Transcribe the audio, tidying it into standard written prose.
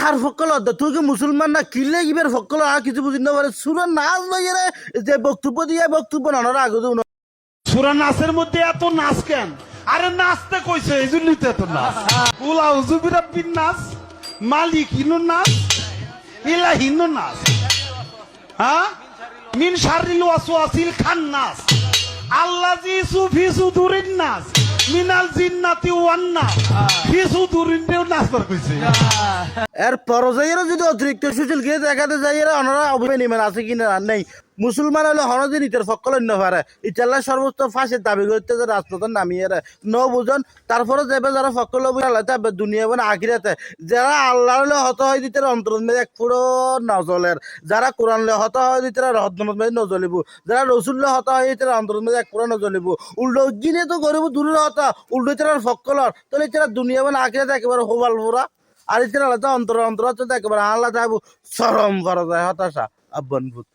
কাহার ফকল তুই কি মুসলমান না কিলে গিবের ফকল আর কিছু বুঝি না পারে সুরা নাচ লইয়ে রে যে বক্তব্য দিয়ে বক্তব্য নানোর আগে সূরা নাসের মধ্যে এত নাচ কেন? আরে নাচতে কইছে এই জন্যই তো এত নাচ। উলাউ জুবিরা বিন নাচ, মালিক হিনু নাচ, ইলা হিনু নাচ। হ্যাঁ, মিন শারিল ওয়াসওয়াসিল খান্নাস আল্লাযী সুফি সুদুরিন নাস মিনাল জিন্নাতি ওয়ান নাস ফি সুদুরিন দেও নাচবার কইছে। এর পরজাইরা যদি অতিরিক্ত সুশীল গিয়ে দেখাতে যাইরা অনরা অভিমান আছে কিনা নেই মুসলমান হলে হনদিন ইতার ফকল অন্য পারে ইতাল্লা সর্বোচ্চ ফাঁসির দাবি করতে যে রাজপথের নামিয়ে ন বুঝন তারপরে যাবে যারা ফকল দুনিয়া মানে আখিরাতে যারা আল্লাহ হত হয় দিতে অন্তর এক পুরো নজলের যারা কোরআন হত হয় দিতে রহদমত নজলিব যারা রসুল্লাহ হত হয় দিতে অন্তর এক পুরো নজলিব উল্টো গিনে তো গরিব দূরের হতা উল্টো তার ফকলর তাহলে তারা দুনিয়া মানে আখিরাতে একেবারে হোবাল পুরা আর ইতারা অন্তর অন্তর একেবারে আল্লাহ চাইব চরম করা যায় হতাশা আব্বান ভূত